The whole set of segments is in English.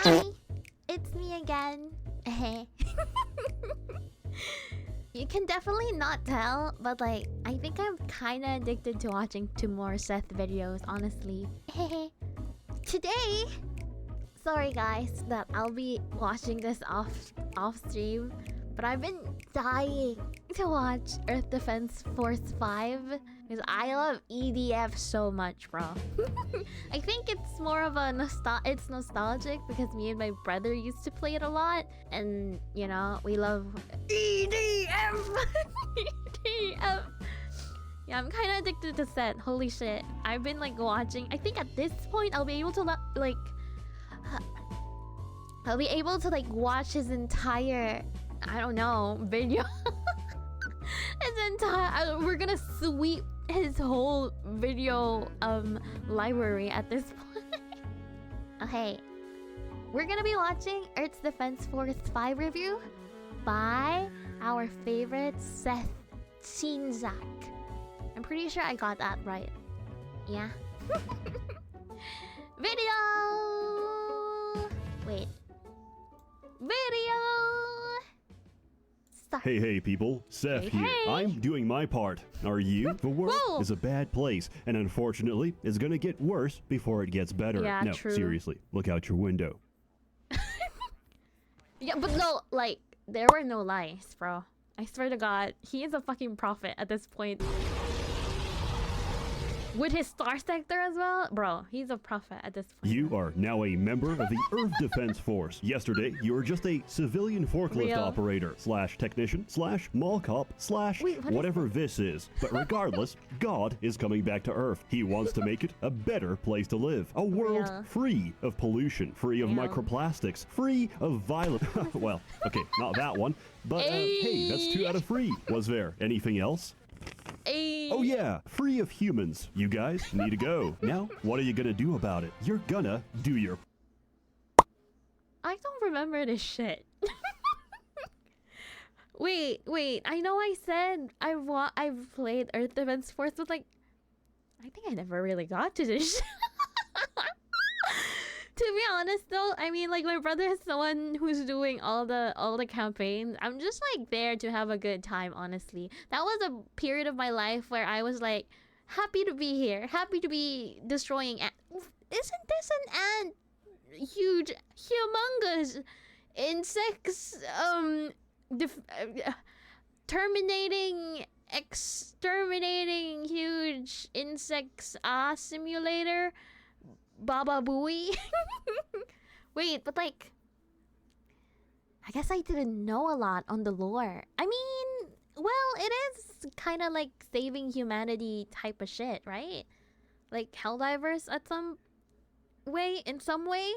Hi, it's me again. You can definitely not tell, but like, I think I'm kinda addicted to watching two more Seth videos, honestly. Today, sorry guys that I'll be watching this off stream, but I've been dying to watch Earth Defense Force 5 because I love EDF so much, bro. I think it's more of a it's nostalgic because me and my brother used to play it a lot, and you know, we love EDF. EDF. Yeah, I'm kind of addicted to Seth. Holy shit. I've been like watching. I think at this point I'll be able to watch his entire, I don't know, video. We're gonna sweep his whole video library at this point. Okay. We're gonna be watching Earth's Defense Force 5 review by our favorite Sseth'S. I'm pretty sure I got that right. Yeah. Video! Wait. Video! Start. Hey people, Seth here. Hey. I'm doing my part. Are you? The world Whoa. is a bad place, and unfortunately, it's gonna get worse before it gets better. Yeah, no, true. seriously, look out your window. Yeah, but no, like, there were no lies, bro. I swear to God, he is a fucking prophet at this point. With his star sector as well? Bro, he's a prophet at this point. You are now a member of the Earth Defense Force. Yesterday, you were just a civilian forklift Real. operator / technician / mall cop / Wait, what whatever this is. But regardless, God is coming back to Earth. He wants to make it a better place to live. A world Real. free of pollution, free of Real. microplastics, free of violence. Well, okay, not that one. But hey, that's 2 out of 3. Was there anything else? Ayy. Oh yeah, free of humans. You guys need to go. Now, what are you gonna do about it? You're gonna do your... I don't remember this shit. Wait. I know I said I've played Earth Defense Force, but like, I think I never really got to this shit. To be honest though, I mean, like, my brother is the one who's doing all the campaigns. I'm just like there to have a good time, honestly. That was a period of my life where I was like happy to be here, happy to be destroying isn't this an huge, humongous insects exterminating huge insects simulator? Baba Booey? Wait, but like, I guess I didn't know a lot on the lore. I mean, well, it is kind of like saving humanity type of shit, right? Like Helldivers in some way?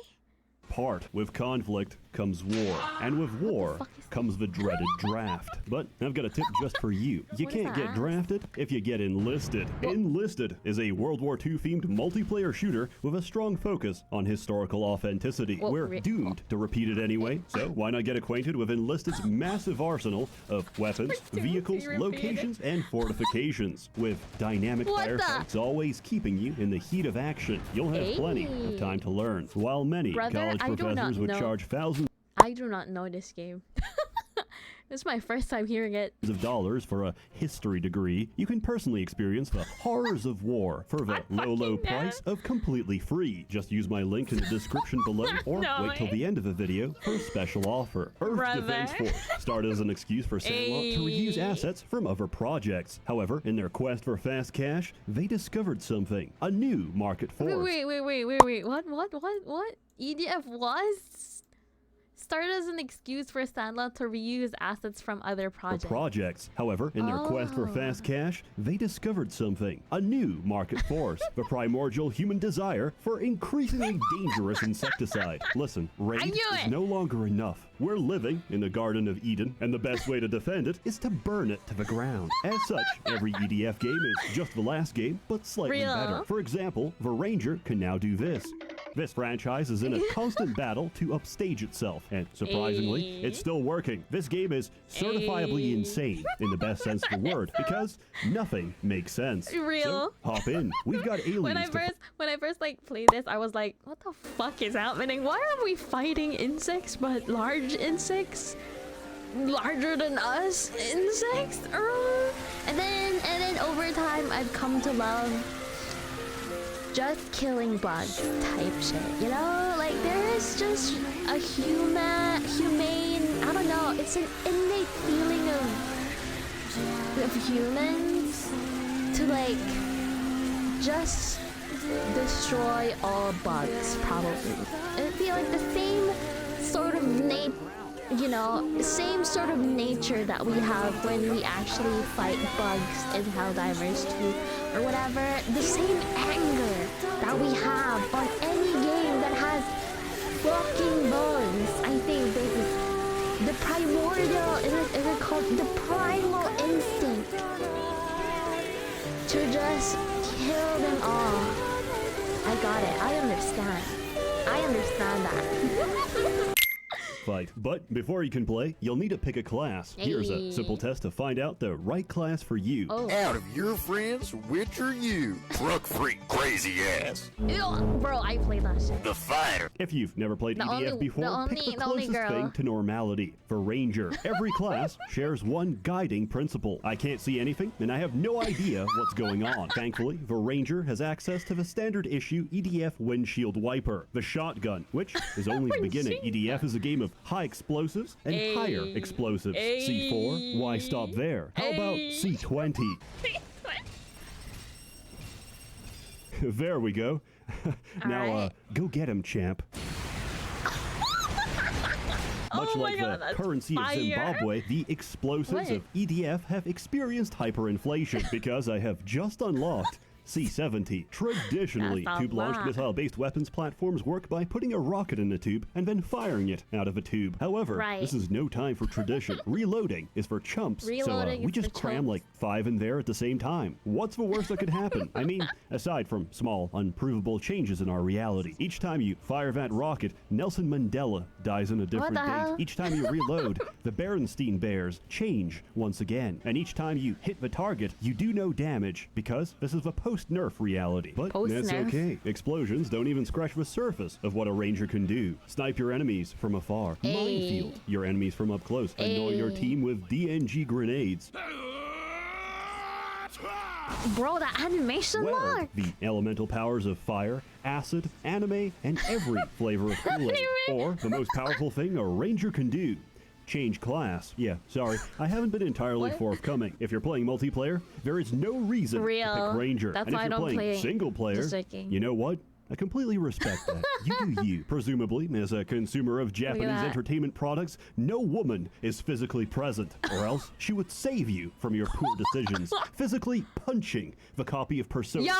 Part. With conflict comes war. And with war comes the dreaded draft. But I've got a tip just for you. You What is can't get that? drafted if you get enlisted. Enlisted is a World War II themed multiplayer shooter with a strong focus on historical authenticity. Well, We're doomed to repeat it anyway, so why not get acquainted with Enlisted's massive arsenal of weapons, vehicles, repeat it. locations, and fortifications. With dynamic What the- firefights always keeping you in the heat of action, you'll have plenty of time to learn. While many Brother, college I do not professors would know. charge thousands I do not know this game. This is my first time hearing it. of dollars for a history degree, you can personally experience the horrors of war for the low price of completely free. Just use my link in the description below or No wait till way. the end of the video for a special offer. Earth Brother. Defense Force started as an excuse for Sandlot to reuse Ayy. assets from other projects. However, in their quest for fast cash, they discovered something. A new market force. Wait. What? EDF was started as an excuse for Sandlot to reuse assets from other projects. However, in their quest for fast cash, they discovered something. A new market force. The primordial human desire for increasingly dangerous insecticide. Listen, raid knew is it. no longer enough. We're living in the Garden of Eden, and the best way to defend it is to burn it to the ground. As such, every EDF game is just the last game, but slightly Real. better. For example, the Ranger can now do this. This franchise is in a constant battle to upstage itself, and surprisingly, it's still working. This game is certifiably insane in the best sense of the word, because nothing makes sense. Real. So, hop in. We've got aliens. When I first like played this, I was like, what the fuck is happening? Why are we fighting insects, but large insects? Larger than us insects? And then over time, I've come to love just killing bugs type shit, you know? Like, there is just a humane, I don't know, it's an innate feeling of humans to like just destroy all bugs, probably. It'd be like the same sort of same sort of nature that we have when we actually fight bugs in Helldivers 2 or whatever. The same anger that we have on any game that has fucking bugs. I think this is the primordial, is it called the primal instinct to just kill them all. I got it. I understand. I understand that. Fight. But before you can play, you'll need to pick a class. Here's a simple test to find out the right class for you. Out of your friends, which are you? Truck freak crazy ass. Ew, bro, I play that shit. The fighter. If you've never played EDF before, pick the closest thing to normality. For Ranger, every class shares one guiding principle. I can't see anything, and I have no idea what's going on. Thankfully, the Ranger has access to the standard issue EDF windshield wiper, the shotgun, which is only the beginning. EDF is a game of high explosives and higher explosives. C4, why stop there? How about C20? There we go. Now, go get him, champ. Much like the currency of Zimbabwe, the explosives of EDF have experienced hyperinflation because I have just unlocked C-70. Traditionally, tube-launched missile-based weapons platforms work by putting a rocket in a tube and then firing it out of a tube. However, this is no time for tradition. Reloading is for chumps, so we just cram like 5 in there at the same time. What's the worst that could happen? I mean, aside from small, unprovable changes in our reality. Each time you fire that rocket, Nelson Mandela dies on a different date. Each time you reload, the Berenstein Bears change once again. And each time you hit the target, you do no damage because this is the post-nerf reality. But that's okay. Explosions don't even scratch the surface of what a Ranger can do. Snipe your enemies from afar. Minefield your enemies from up close. Annoy your team with DNG grenades. Bro, the animation lag! The elemental powers of fire, acid, anime, and every flavor of Kool-Aid. Or the most powerful thing a Ranger can do. Change class. Yeah, sorry, I haven't been entirely forthcoming. If you're playing multiplayer, there is no reason to pick Ranger. That's and if why you're I don't playing single player, you know what? I completely respect that. You do you. Presumably, as a consumer of Japanese entertainment products, no woman is physically present, or else she would save you from your poor decisions, physically punching the copy of Persona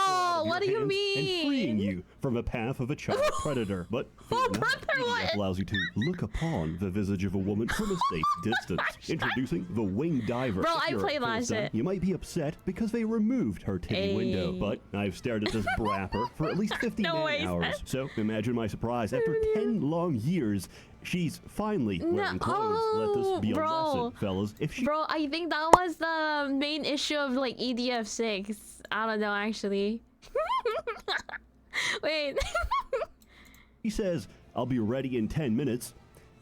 what do you mean? and freeing you from the path of a child predator. But EDF allows you to look upon the visage of a woman from a safe distance. Introducing the Wing Diver. Bro, I play that shit. You might be upset because they removed her titty window, but I've stared at this brapper for at least 50 hours. So imagine my surprise. After 10 long years, she's finally wearing clothes. Let this be a lesson, fellas. Bro, I think that was the main issue of like EDF 6. I don't know, actually. Wait. He says, I'll be ready in 10 minutes.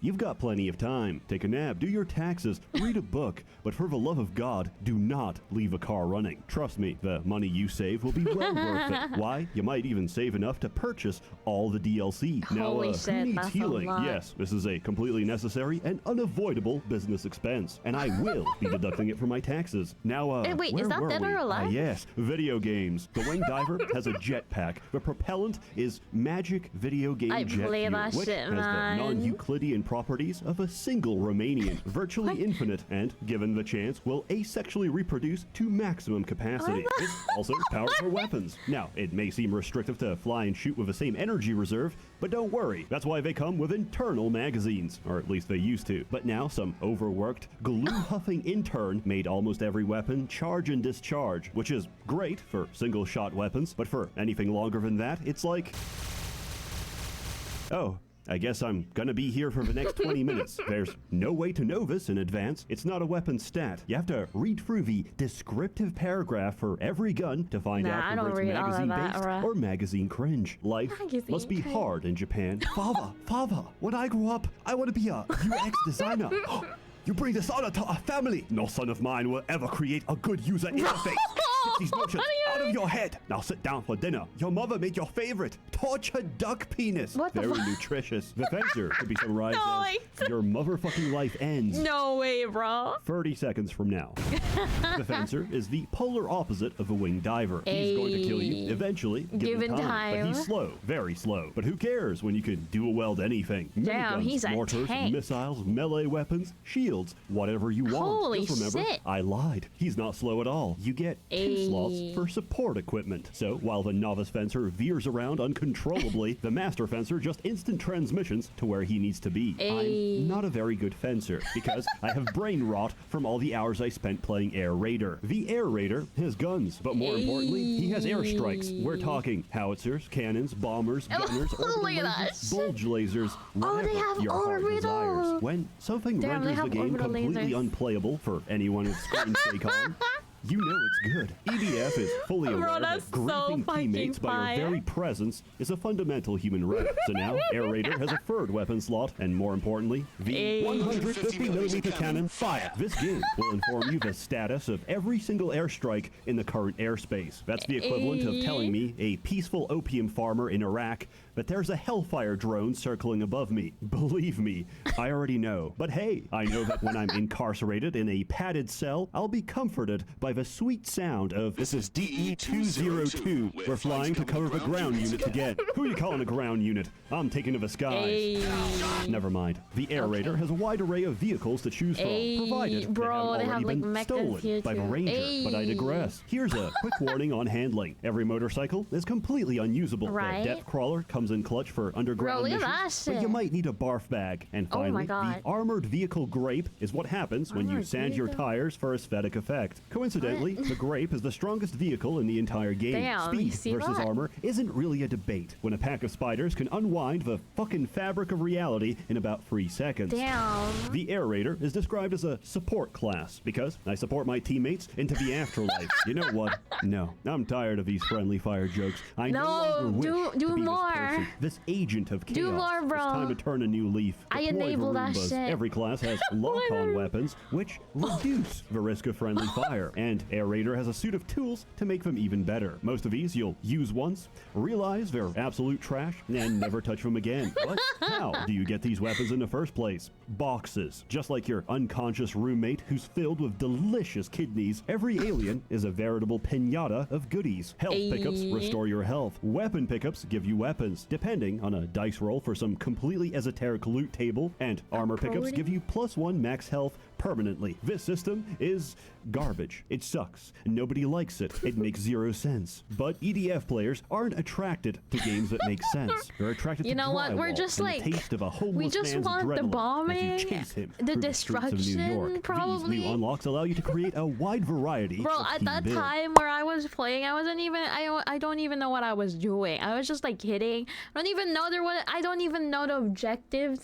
You've got plenty of time. Take a nap, do your taxes, read a book, but for the love of God, do not leave a car running. Trust me, the money you save will be well worth it. Why? You might even save enough to purchase all the DLC. Holy shit, who needs that's healing? a lot. Yes, this is a completely necessary and unavoidable business expense, and I will be deducting it from my taxes. Now, wait, where is that were dead or we? alive? Yes, video games. The Wing Diver has a jetpack. The propellant is magic video game jet fuel, which has the non-Euclidean properties of a single Romanian, virtually infinite, and, given the chance, will asexually reproduce to maximum capacity. It's also powered for weapons. Now, it may seem restrictive to fly and shoot with the same energy reserve, but don't worry. That's why they come with internal magazines, or at least they used to. But now, some overworked, glue-huffing intern made almost every weapon charge and discharge, which is great for single-shot weapons, but for anything longer than that, it's like... Oh, I guess I'm gonna be here for the next 20 minutes. There's no way to know this in advance. It's not a weapon stat. You have to read through the descriptive paragraph for every gun to find out whether it's magazine-based or magazine cringe. Life must be hard in Japan. Father, when I grow up, I want to be a UX designer. You bring dishonor to our family. No son of mine will ever create a good user interface. Get these notions out of your head. Now sit down for dinner. Your mother made your favorite tortured duck penis. Very nutritious. The fencer could be summarized as your motherfucking life ends. No way, bro. 30 seconds from now. The fencer is the polar opposite of a winged diver. He's going to kill you eventually, given time. But he's slow, very slow. But who cares when you can dual weld anything? Damn, he's a mortars, tank. missiles, melee weapons, shields, whatever you want. Holy Just remember, shit. I lied. He's not slow at all. You get 2 slots for support equipment. So while the novice fencer veers around uncontrollably, the master fencer just instant transmissions to where he needs to be. I'm not a very good fencer because I have brain rot from all the hours I spent playing Air Raider. The Air Raider has guns, but more importantly, he has airstrikes. We're talking howitzers, cannons, bombers, gunners, bulge lasers, whatever they have your heart orbitals. desires. When something renders the game completely unplayable for anyone with screen shake on, you know it's good. EDF is fully aware that grieving teammates by your very presence is a fundamental human right. So now, Air Raider has a third weapon slot, and more importantly, the 150mm cannon fire. This game will inform you the status of every single airstrike in the current airspace. That's the equivalent of telling me, a peaceful opium farmer in Iraq, that there's a Hellfire drone circling above me. Believe me, I already know. But hey, I know that when I'm incarcerated in a padded cell, I'll be comforted by the sweet sound of This is DE-202. We're flying to cover the ground units again. Who are you calling a ground unit? I'm taking to the skies. Never mind. The Air Raider has a wide array of vehicles to choose from, provided they have already been stolen by the Ranger. But I digress. Here's a quick warning on handling. Every motorcycle is completely unusable. The depth crawler comes in clutch for underground missions, but you might need a barf bag. And finally, the armored vehicle grape is what happens when you sand your tires for aesthetic effect. Coincidentally, the grape is the strongest vehicle in the entire game. Speed versus armor isn't really a debate when a pack of spiders can unwind the fucking fabric of reality in about 3 seconds. The Air Raider is described as a support class because I support my teammates into the afterlife. You know what? No, I'm tired of these friendly fire jokes. I no longer wish to be this person, this agent of chaos. Do more, bro. It's time to turn a new leaf. I enable that shit. Every class has lock-on weapons, which reduce the risk of friendly fire. And Air Raider has a suit of tools to make them even better. Most of these you'll use once, realize they're absolute trash, and never touch them again. But how do you get these weapons in the first place? Boxes. Just like your unconscious roommate who's filled with delicious kidneys, every alien is a veritable piñata of goodies. Health pickups restore your health. Weapon pickups give you weapons, depending on a dice roll for some completely esoteric loot table, and armor pickups give you +1 max health permanently. This system is garbage. It sucks. Nobody likes it. It makes 0 sense. But EDF players aren't attracted to games that make sense. They're attracted to drywall We're just and the taste of a homeless we just man's want the adrenaline bombing, as you chase him the through the streets of New York. probably. These new unlocks allow you to create a wide variety Bro, of at team that builds. time where I was playing, I don't even know what I was doing. I was just like hitting. I don't even know the objectives.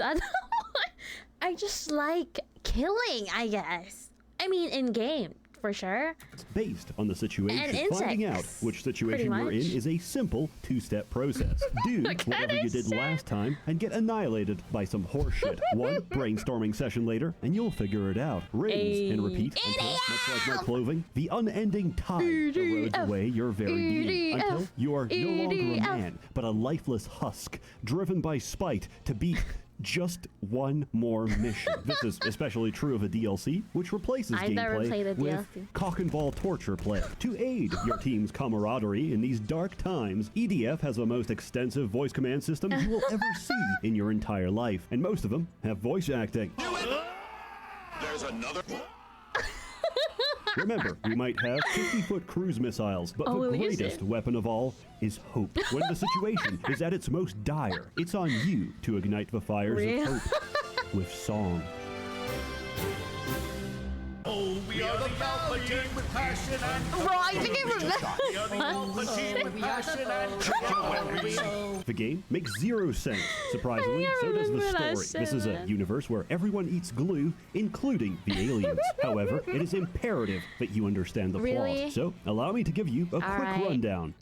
I just like killing, I guess. I mean, in game, for sure. It's based on the situation. And Finding out which situation you're in is a simple 2-step process. Do whatever you did last time and get annihilated by some horseshit. One brainstorming session later, and you'll figure it out. Rinse and repeat until, much like my clothing, the unending tide erodes away your very being until you are no longer a man, but a lifeless husk, driven by spite to beat just one more mission. This is especially true of a DLC, which replaces gameplay with cock and ball torture play. To aid your team's camaraderie in these dark times, EDF has the most extensive voice command system you will ever see in your entire life, and most of them have voice acting. There's another. Remember, we might have 50-foot cruise missiles, but the greatest weapon of all is hope. When the situation is at its most dire, it's on you to ignite the fires of hope with song. Oh, we We are the Palpatine with passion and Bro, I think I remember. We are the Palpatine with passion and The game makes zero sense. Surprisingly, so does the story. This is a universe where everyone eats glue, including the aliens. However, it is imperative that you understand the plot. So, allow me to give you a quick rundown.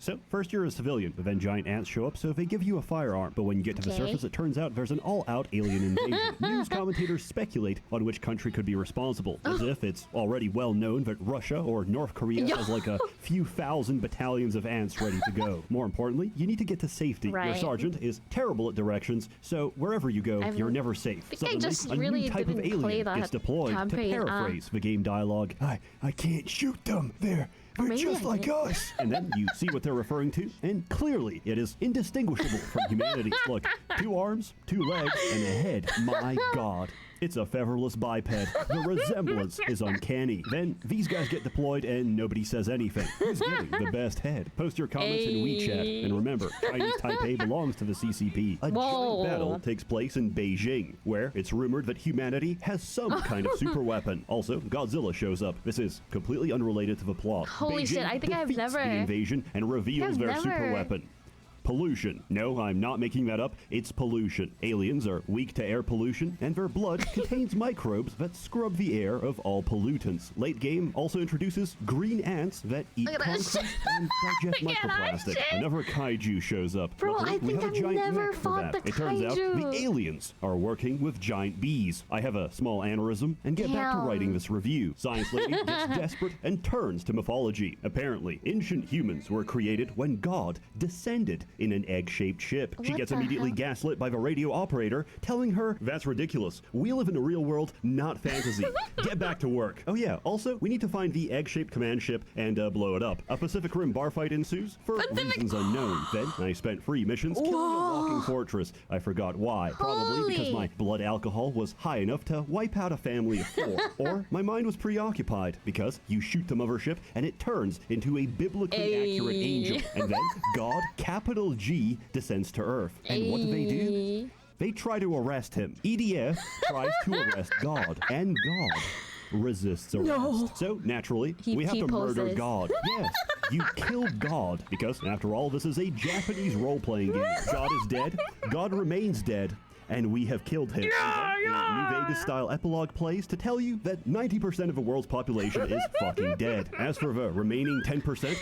So, first you're a civilian, but then giant ants show up, so they give you a firearm. But when you get to the surface, it turns out there's an all-out alien invasion. News commentators speculate on which country could be responsible, as if it's already well known that Russia or North Korea has like a few thousand battalions of ants ready to go. More importantly, you need to get to safety. Your sergeant is terrible at directions, so wherever you go, you're never safe. Suddenly, a new type of alien gets deployed. To paraphrase the game dialogue, I can't shoot them. They're just like us. And then you see what they're referring to, and clearly it is indistinguishable from humanity. Look, 2 arms, 2 legs, and a head. My God. It's a featherless biped. The resemblance is uncanny. Then these guys get deployed and nobody says anything. Who's getting the best head? Post your comments in WeChat. And remember, Chinese Taipei belongs to the CCP. A joint battle takes place in Beijing, where it's rumored that humanity has some kind of super weapon. Also, Godzilla shows up. This is completely unrelated to the plot. Holy shit, I think I've defeats never... the invasion and reveals their super weapon. Pollution. No, I'm not making that up. It's pollution. Aliens are weak to air pollution, and their blood contains microbes that scrub the air of all pollutants. Late game also introduces green ants that eat concrete and digest microplastic. Another kaiju shows up. Bro, I think I've never fought the kaiju. It turns out the aliens are working with giant bees. I have a small aneurysm and get back to writing this review. Science lady gets desperate and turns to mythology. Apparently, ancient humans were created when God descended in an egg-shaped ship. She gets immediately gaslit by the radio operator, telling her, "That's ridiculous. We live in the real world, not fantasy. Get back to work." Oh yeah, also, we need to find the egg-shaped command ship and blow it up. A Pacific Rim bar fight ensues for reasons unknown. Then I spent 3 missions killing a walking fortress. I forgot why. Probably because my blood alcohol was high enough to wipe out a family of 4. Or my mind was preoccupied because you shoot the mothership and it turns into a biblically accurate angel. And then God, capital G, descends to Earth. And what do? They try to arrest him. EDF tries to arrest God, and God resists arrest. So naturally, we have to murder God. Yes, you killed God, because after all, this is a Japanese role-playing game. God is dead, God remains dead, and we have killed him. New Vegas-style epilogue plays to tell you that 90% of the world's population is fucking dead. As for the remaining 10%,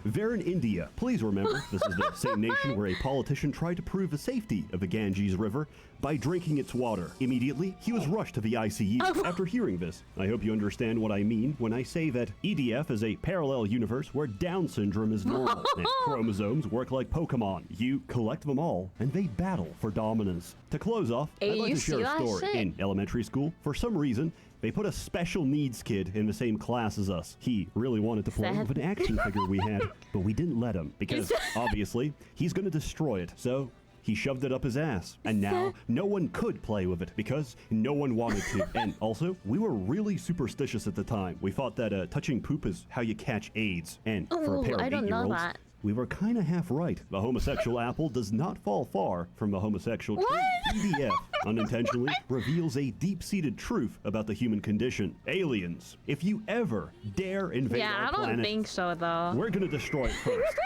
they're in India. Please remember, this is the same nation where a politician tried to prove the safety of the Ganges River by drinking its water. Immediately, he was rushed to the ICU. After hearing this, I hope you understand what I mean when I say that EDF is a parallel universe where Down syndrome is normal, and chromosomes work like Pokemon. You collect them all, and they battle for dominance. To close off, I'd like to share a story. In elementary school, for some reason, they put a special needs kid in the same class as us. He really wanted to play with an action figure we had, but we didn't let him because, obviously, he's going to destroy it. So he shoved it up his ass, and now no one could play with it because no one wanted to. And also, we were really superstitious at the time. We thought that touching poop is how you catch AIDS. And for a pair of 8-year-olds, we were kind of half right. The homosexual apple does not fall far from the homosexual tree. EDF unintentionally reveals a deep-seated truth about the human condition. Aliens, if you ever dare invade our planet, I don't think so, though. We're gonna destroy it first.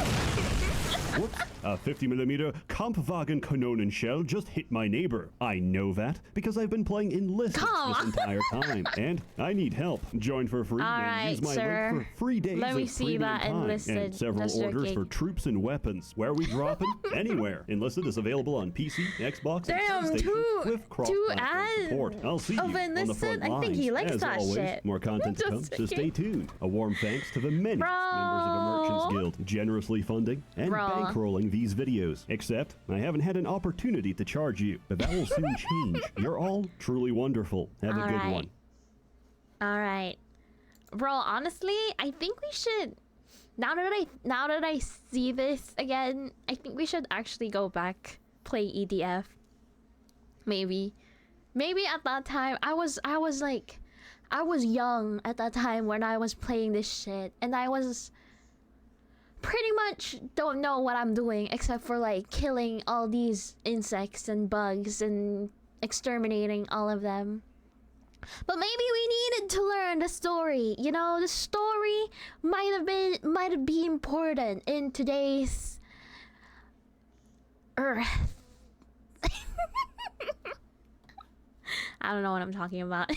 Whoops. A 50mm Kampfwagen Kanonenshell just hit my neighbor. I know that because I've been playing Enlisted this entire time, and I need help. Join for free and use my link for free days Let me of see that time Enlisted. and several orders for troops and weapons. Where are we dropping? Anywhere. Enlisted is available on PC, Xbox, and PlayStation with cross-platform support. I'll see you on the front lines. I think he likes As that always, shit. more content to come, so stay tuned. A warm thanks to the many members of the Merchants Guild generously funding and bankrolling these videos. Except, I haven't had an opportunity to charge you, but that will soon change. You're all truly wonderful. Have a good one. Alright. Bro, honestly, I think we should... Now that I see this again, I think we should actually go back, play EDF. Maybe at that time, I was young at that time when I was playing this shit, and I was pretty much don't know what I'm doing except for like killing all these insects and bugs and exterminating all of them. But maybe we needed to learn the story. You know, the story might be important in today's Earth. I don't know what I'm talking about.